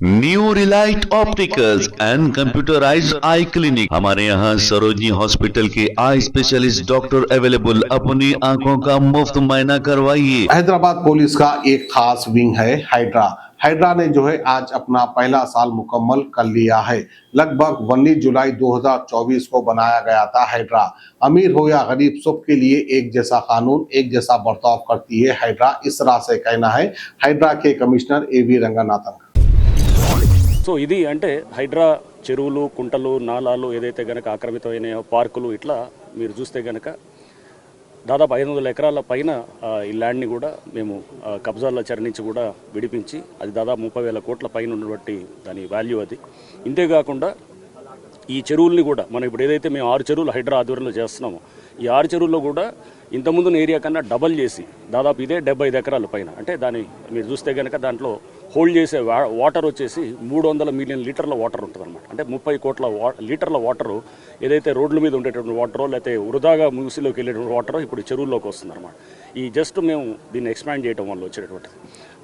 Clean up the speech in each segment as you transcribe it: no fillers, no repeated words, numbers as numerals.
New Relight opticals and computerised I clinic. हमारे यहाँ Sarojini hospital के आई स्पेशलिस्ट डॉक्टर अवेलेबल। अपनी आंखों का मुफ्त मुआयना करवाइए। हैदराबाद पुलिस का एक खास विंग है हाइड्रा। हाइड्रा ने जो है आज अपना पहला साल मुकम्मल कर लिया है। लगभग 19 जुलाई 2024 को बनाया गया था हाइड्रा। अमीर हो या गरीब सबके लिए एक जैसा कानून, एक जैसा बर्ताव करती है हाइड्रा, इस तरह से कहना है हाइड्रा के कमिश्नर ए.वी. रंगनाथन। సో ఇది అంటే హైడ్రా చెరువులు, కుంటలు, నాలాలు ఏదైతే గనక ఆక్రమితమైన పార్కులు ఇట్లా మీరు చూస్తే గనక దాదాపు 500 ఎకరాల పైన ఈ ల్యాండ్ని కూడా మేము కబ్జాల చరణించి కూడా విడిపించి అది దాదాపు 30,000 కోట్ల పైన ఉన్నటువంటి దాని వాల్యూ అది. ఇంతేకాకుండా ఈ చెరువుల్ని కూడా మనం ఇప్పుడు ఏదైతే మేము 6 చెరువులు హైడ్రా ఆధ్వర్యంలో చేస్తున్నామో ఈ 6 చెరువుల్లో కూడా ఇంతకుముందు ఏరియా కన్నా డబల్ చేసి దాదాపు ఇదే 75 ఎకరాల పైన అంటే దాన్ని మీరు చూస్తే కనుక దాంట్లో హోల్డ్ చేసే వాటర్ వచ్చేసి 300 మిలియన్ లీటర్ల వాటర్ ఉంటుంది అనమాట. అంటే 30 కోట్ల లీటర్ల వాటరు ఏదైతే రోడ్ల మీద ఉండేటువంటి వాటరో లేకపోతే వృధాగా మూసిలోకి వెళ్ళేటువంటి వాటరో ఇప్పుడు చెరువుల్లోకి వస్తుంది అనమాట. ఈ జస్ట్ మేము దీన్ని ఎక్స్పాండ్ చేయడం వల్ల వచ్చేటటువంటిది.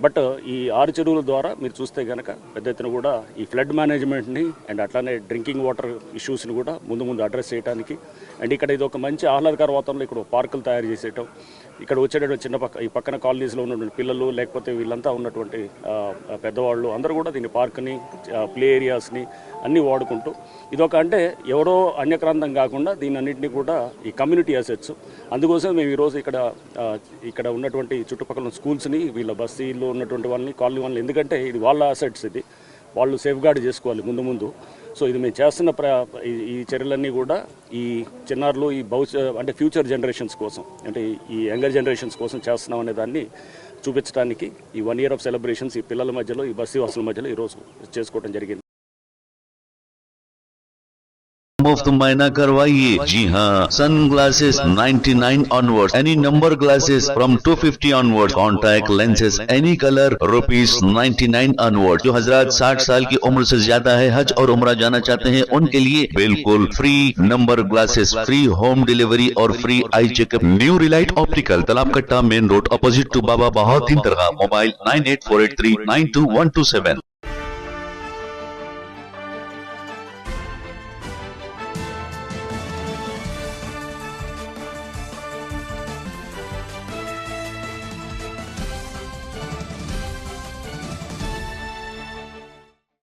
బట్ ఈ 6 చెరువుల ద్వారా మీరు చూస్తే కనుక పెద్ద ఎత్తున కూడా ఈ ఫ్లడ్ మేనేజ్మెంట్ని అండ్ అట్లానే డ్రింకింగ్ వాటర్ ఇష్యూస్ని కూడా ముందు అడ్రస్ చేయడానికి అండ్ ఇక్కడ ఇది ఒక మంచి ఆహ్లాదకర వాతావరణంలో ఇక్కడ పార్కులు తయారు చేసేయటం, ఇక్కడ వచ్చేటటువంటి ఈ పక్కన కాలనీస్లో ఉన్నటువంటి పిల్లలు లేకపోతే వీళ్ళంతా ఉన్నటువంటి పెద్దవాళ్ళు అందరూ కూడా దీని పార్క్ని, ప్లే ఏరియాస్ని అన్నీ వాడుకుంటూ ఇదొక అంటే ఎవరో అన్యక్రాంతం కాకుండా దీని అన్నింటినీ కూడా ఈ కమ్యూనిటీ అసెట్స్. అందుకోసం మేము ఈరోజు ఇక్కడ ఉన్నటువంటి చుట్టుపక్కల స్కూల్స్ని వీళ్ళ బస్తీల్లో ఉన్నటువంటి వాళ్ళని, కాలనీ వాళ్ళని, ఎందుకంటే ఇది వాళ్ళ అసెట్స్, ఇది వాళ్ళు సేఫ్ గార్డ్ చేసుకోవాలి ముందు. సో ఇది మేము చేస్తున్న ఈ చర్యలన్నీ కూడా ఈ చిన్నారులు ఈ అంటే ఫ్యూచర్ జనరేషన్స్ కోసం, అంటే ఈ యంగర్ జనరేషన్స్ కోసం చేస్తున్నాం అనే దాన్ని చూపించడానికి ఈ 1 year ఆఫ్ సెలబ్రేషన్స్ ఈ పిల్లల మధ్యలో, ఈ బస్తీ వాసుల మధ్యలో ఈరోజు చేసుకోవడం జరిగింది. मुफ्त मुआयना करवाइए। जी हाँ, sun glasses 99 onward, any number glasses from 250 onward, contact lenses any colour ₹99 onward. जो हजरात 60 साल की उम्र से ज्यादा है, हज और उम्रा जाना चाहते हैं, उनके लिए बिल्कुल free number glasses, free home delivery और free eye checkup. New relight optical, Talab Katta, main road, opposite to Baba Bahauddin Dargah. Mobile 9848392127।